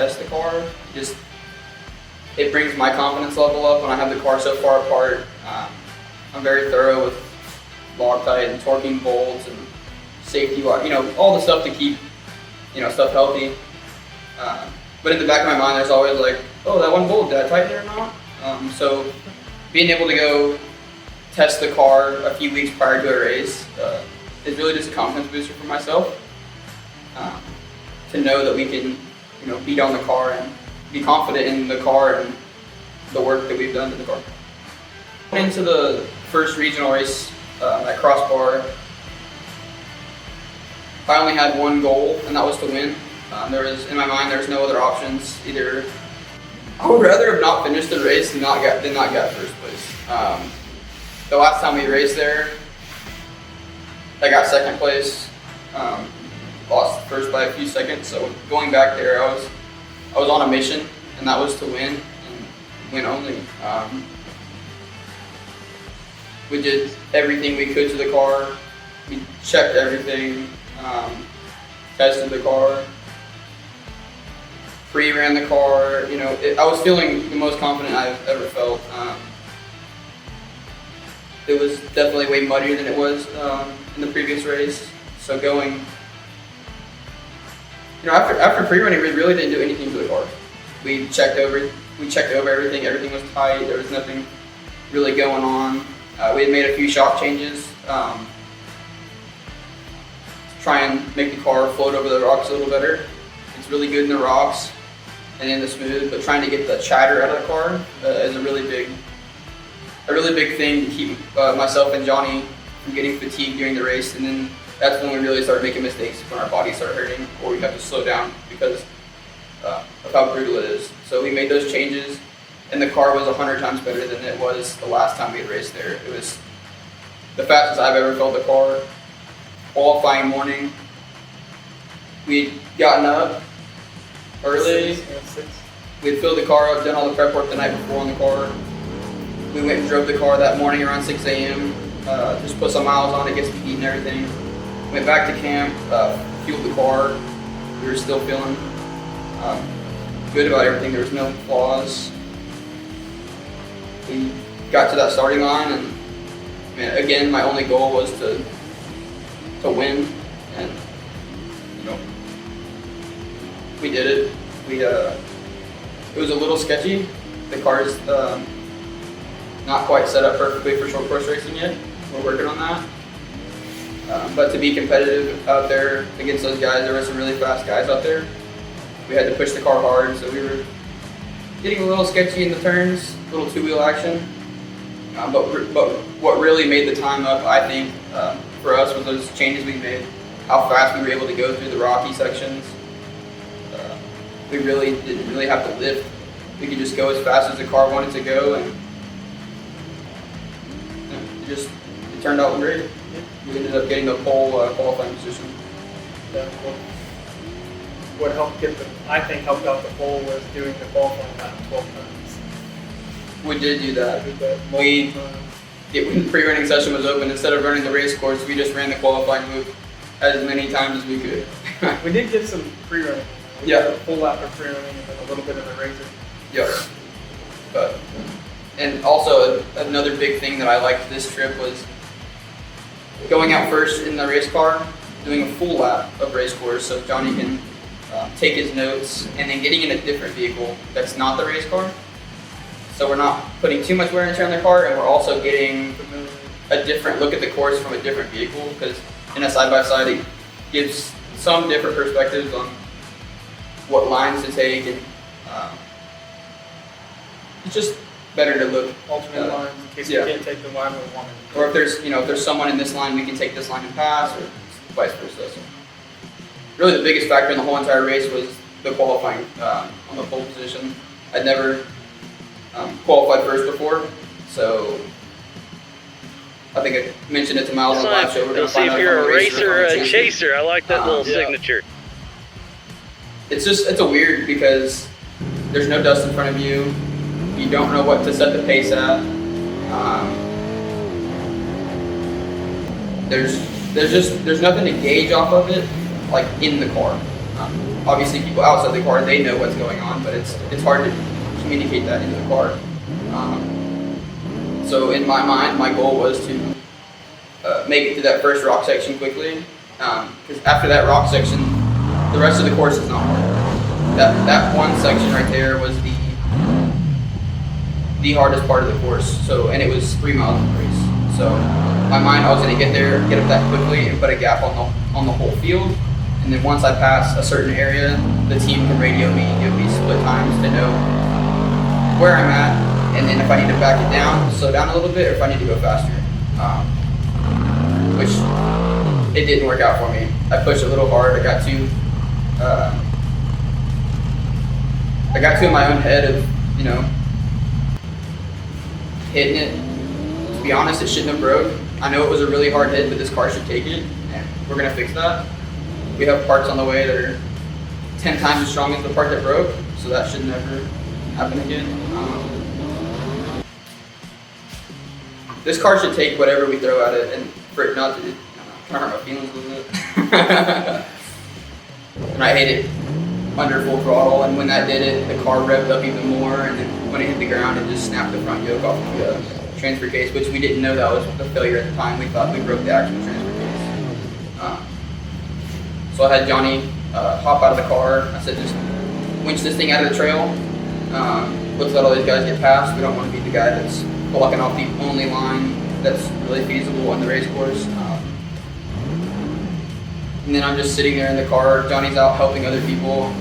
test the car. It brings my confidence level up when I have the car so far apart. I'm very thorough with Loctite and torquing bolts and safety, all the stuff to keep, stuff healthy. But in the back of my mind, there's always like, oh, that one bolt, did I tighten it or not? So being able to go test the car a few weeks prior to a race is really just a confidence booster for myself. To know that we can, beat on the car and be confident in the car and the work that we've done to the car. Into the first regional race at Crossbar, I only had one goal, and that was to win. In my mind, there was no other options. Either I would rather have not finished the race than not get first place. The last time we raced there, I got second place. Lost first by a few seconds. So going back there, I was on a mission, and that was to win and win only. We did everything we could to the car. We checked everything, tested the car, pre-ran the car. I was feeling the most confident I've ever felt. It was definitely way muddier than it was in the previous race. So going, after pre-running, we really didn't do anything to the car. We checked over everything. Everything was tight. There was nothing really going on. We had made a few shock changes to try and make the car float over the rocks a little better. It's really good in the rocks and in the smooth, but trying to get the chatter out of the car is a really big thing to keep myself and Johnny from getting fatigued during the race. And then that's when we really started making mistakes, when our bodies start hurting or we have to slow down because of how brutal it is. So we made those changes, and the car was 100 times better than it was the last time we had raced there. It was the fastest I've ever felt the car. Qualifying morning, we'd gotten up early. We'd filled the car up, done all the prep work the night before on the car. We went and drove the car that morning around 6 a.m. Just put some miles on it, get some heat and everything. Went back to camp, fueled the car. We were still feeling good about everything. There was no flaws. We got to that starting line, and again, my only goal was to win, and we did it. It was a little sketchy. The car's not quite set up perfectly for short course racing yet. We're working on that. But to be competitive out there against those guys, there were some really fast guys out there. We had to push the car hard, so we were getting a little sketchy in the turns, a little two-wheel action. But what really made the time up, I think, for us was those changes we made, how fast we were able to go through the rocky sections. We really didn't have to lift. We could just go as fast as the car wanted to go, and it turned out great. We ended up getting the pole qualifying position. Yeah, what helped helped out the pole was doing the qualifying lap 12 times. We did do that. When the pre-running session was open, instead of running the race course, we just ran the qualifying loop as many times as we could. We did get some pre-running. Yeah. A full lap of pre-running and then a little bit of the racer. Yeah. And also another big thing that I liked this trip was going out first in the race car, doing a full lap of race course so Johnny can take his notes, and then getting in a different vehicle that's not the race car. So we're not putting too much wear and tear on the car, and we're also getting a different look at the course from a different vehicle, because in a side-by-side it gives some different perspectives on what lines to take, and it's just better to look alternate lines in case we can't take the line we wanted. Or if there's someone in this line, we can take this line and pass, or vice versa. So really, the biggest factor in the whole entire race was the qualifying on the pole position. I'd never qualified first before, so I think I mentioned it to Miles on the last show. We're going to see if you're a racer or a chaser. I like that little signature. It's a weird, because there's no dust in front of you. You don't know what to set the pace at. There's nothing to gauge off of it, like in the car. obviously people outside the car, they know what's going on, but it's hard to communicate that into the car. So in my mind, my goal was to make it to that first rock section quickly, because after that rock section, the rest of the course is not hard. That one section right there was the hardest part of the course. So, and it was 3 miles of race. So, in my mind, I was going to get there, get up that quickly, and put a gap on the whole field. And then once I pass a certain area, the team can radio me, give me split times to know where I'm at, and then if I need to back it down, slow down a little bit, or if I need to go faster. Which it didn't work out for me. I pushed a little hard. I got too in my own head of, you know, hitting it. To be honest, it shouldn't have broke. I know it was a really hard hit, but this car should take it, and we're gonna fix that. We have parts on the way that are 10 times as strong as the part that broke, so that should never happen again. This car should take whatever we throw at it, and for it not to, kind of hurt my feelings a little bit. And I hit it under full throttle, and when that did it, the car revved up even more, and then when it hit the ground, it just snapped the front yoke off the transfer case, which we didn't know that was the failure at the time. We thought we broke the actual transfer case. So I had Johnny hop out of the car. I said, just winch this thing out of the trail. Let's let all these guys get past. We don't want to be the guy that's blocking off the only line that's really feasible on the race course. And then I'm just sitting there in the car. Johnny's out helping other people,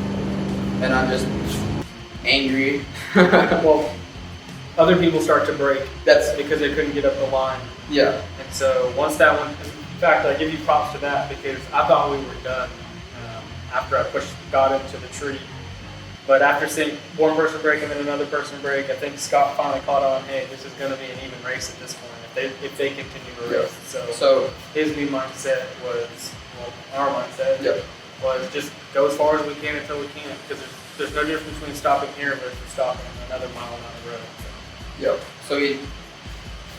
and I'm just angry. Well, other people start to break. That's because they couldn't get up the line. Yeah. And so once that one, in fact, I give you props to that because I thought we were done after I got into the tree. But after seeing one person break and then another person break, I think Scott finally caught on, hey, this is going to be an even race at this point if they continue to race. So his new mindset was, well, our mindset was just go as far as we can until we can't, because there's no difference between stopping here versus stopping another mile down the road. Yep. So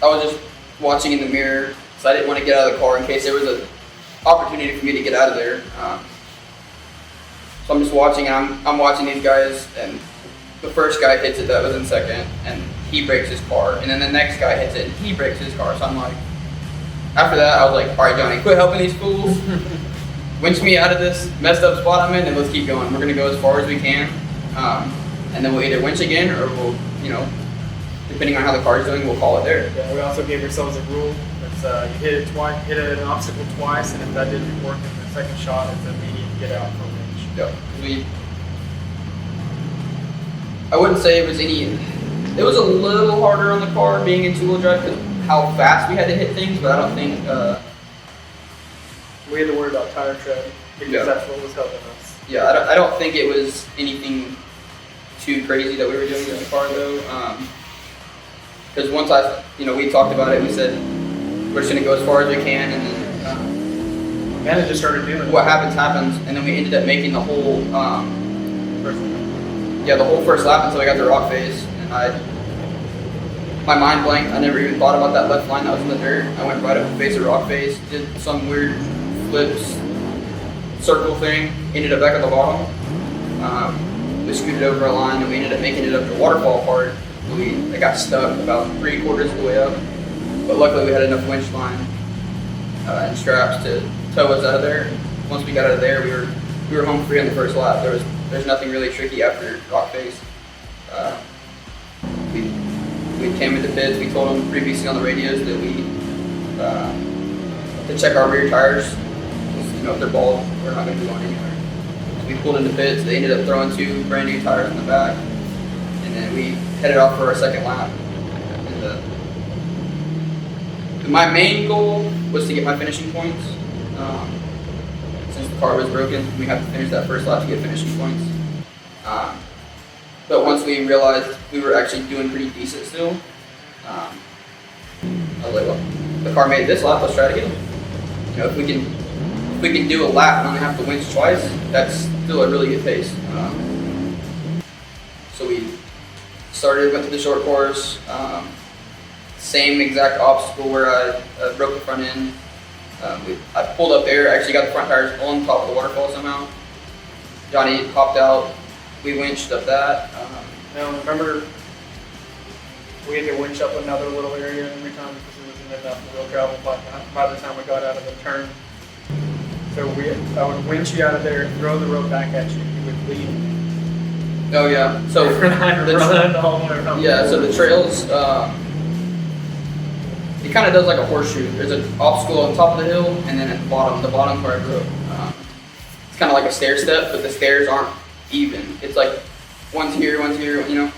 I was just watching in the mirror, so I didn't want to get out of the car in case there was an opportunity for me to get out of there. So I'm just watching, and I'm watching these guys, and the first guy hits it that was in second, and he breaks his car, and then the next guy hits it, and he breaks his car. So I'm like, after that, I was like, all right, Johnny, quit helping these fools. Winch me out of this messed up spot I'm in, and let's keep going. We're gonna go as far as we can, and then we'll either winch again, or we'll, you know, depending on how the car is doing, we'll call it there. Yeah, we also gave ourselves a rule. It's you hit it twice, hit an obstacle twice, and if that didn't work in the second shot, it's immediate get out from range. Yeah, I wouldn't say it was it was a little harder on the car being in two-wheel drive because how fast we had to hit things, but I don't think we had to worry about tire tread because that's what was helping us. Yeah, I don't think it was anything too crazy that we were doing in the car though. Because once we talked about it, we said we're just gonna go as far as we can, and then and it just started doing what happens, and then we ended up making the whole the whole first lap until I got to rock face, and my mind blanked. I never even thought about that left line that was in the dirt. I went right up the face of rock face, did some weird flips, circle thing, ended up back at the bottom. We scooted over a line, and we ended up making it up to waterfall part. I got stuck about 3/4 of the way up, but luckily we had enough winch line and straps to tow us out of there. Once we got out of there, we were home free on the first lap. There's nothing really tricky after rock face. We came into pits. We told them previously on the radios that we to check our rear tires. If they're bald, we're not going to be going anywhere. So we pulled into pits. They ended up throwing 2 brand new tires in the back, and then we headed off for our second lap. And my main goal was to get my finishing points. Since the car was broken, we had to finish that first lap to get finishing points. But once we realized we were actually doing pretty decent still, I was like, well, the car made this lap, let's try it again. If we can do a lap and only have to winch twice, that's still a really good pace. So we went to the short course, same exact obstacle where I broke the front end. I pulled up there, actually got the front tires on top of the waterfall somehow. Johnny hopped out. We winched up that. Now, remember, we had to winch up another little area every time because it wasn't enough wheel travel by the time we got out of the turn. So I would winch you out of there, throw the rope back at you, you would leave. Oh yeah. So run all the way around. Yeah. So the trails, it kind of does like a horseshoe. There's an obstacle on top of the hill, and then at the bottom where I grew up, it's kind of like a stair step, but the stairs aren't even. It's like one's here, you know.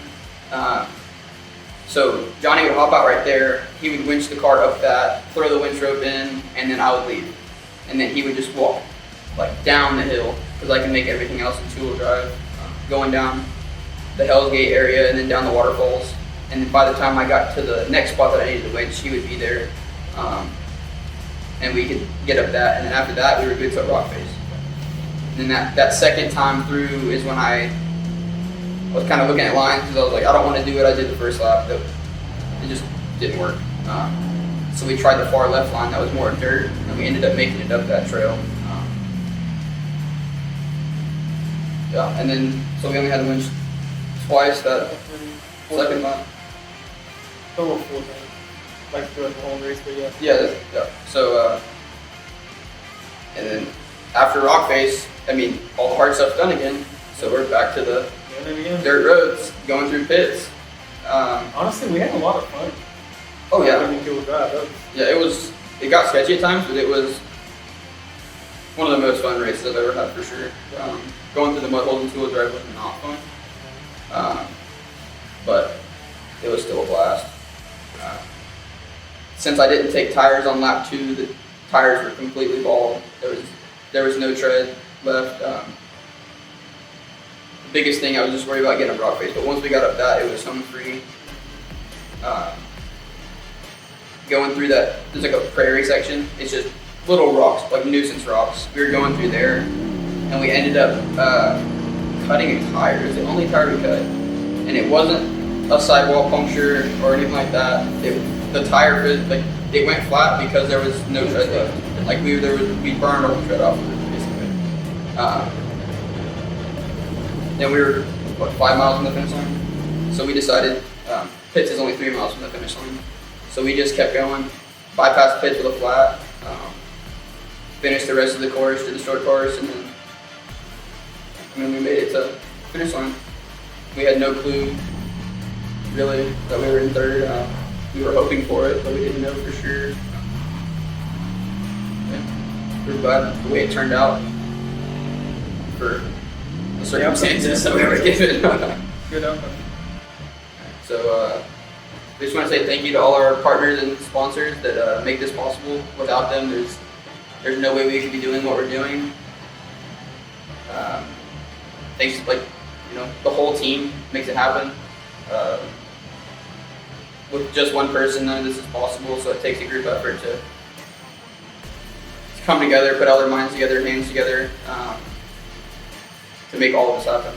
So Johnny would hop out right there. He would winch the car up that, throw the winch rope in, and then I would leave. And then he would just walk like down the hill because I can make everything else in two-wheel drive, going down the Hell's Gate area and then down the waterfalls. And then by the time I got to the next spot that I needed to winch, he would be there, and we could get up that. And then after that, we were good to a rock face. And then that second time through is when I was kind of looking at lines because I was like, I don't want to do what I did the first lap. It just didn't work. So we tried the far left line that was more dirt, and we ended up making it up that trail. Yeah, and then so we only had to winch twice that second lap. Total 4 times. Like throughout the whole race, but yeah. Yeah. So and then after rock face, I mean, all the hard stuff's done again. So we're back to the dirt roads, going through pits. Honestly, we had a lot of fun. Oh yeah. Yeah, it got sketchy at times, but it was one of the most fun races I've ever had for sure. Going through the mud holes and two-wheel drive was not fun. But it was still a blast. Since I didn't take tires on lap 2, the tires were completely bald. There was no tread left. The biggest thing I was just worried about getting a rock face, but once we got up that, it was home free. Going through that, there's like a prairie section. It's just little rocks, like nuisance rocks. We were going through there, and we ended up cutting a tire. It was the only tire we cut, and it wasn't a sidewall puncture or anything like that. The tire, like, it went flat because there was no tread left. Like we burned all the tread off of it, basically. Then we were 5 miles from the finish line, so we decided pits is only 3 miles from the finish line. So we just kept going, bypassed pits with a flat, finished the rest of the course, did the short course, and then we made it to the finish line. We had no clue, really, that we were in third. We were hoping for it, but we didn't know for sure. Yeah. We were glad the way it turned out for the circumstances that we were given. Good outcome. So, we just want to say thank you to all our partners and sponsors that make this possible. Without them, there's no way we could be doing what we're doing. Thanks, the whole team makes it happen. With just one person, none of this is possible. So it takes a group effort to come together, put all their minds together, hands together, to make all of this happen.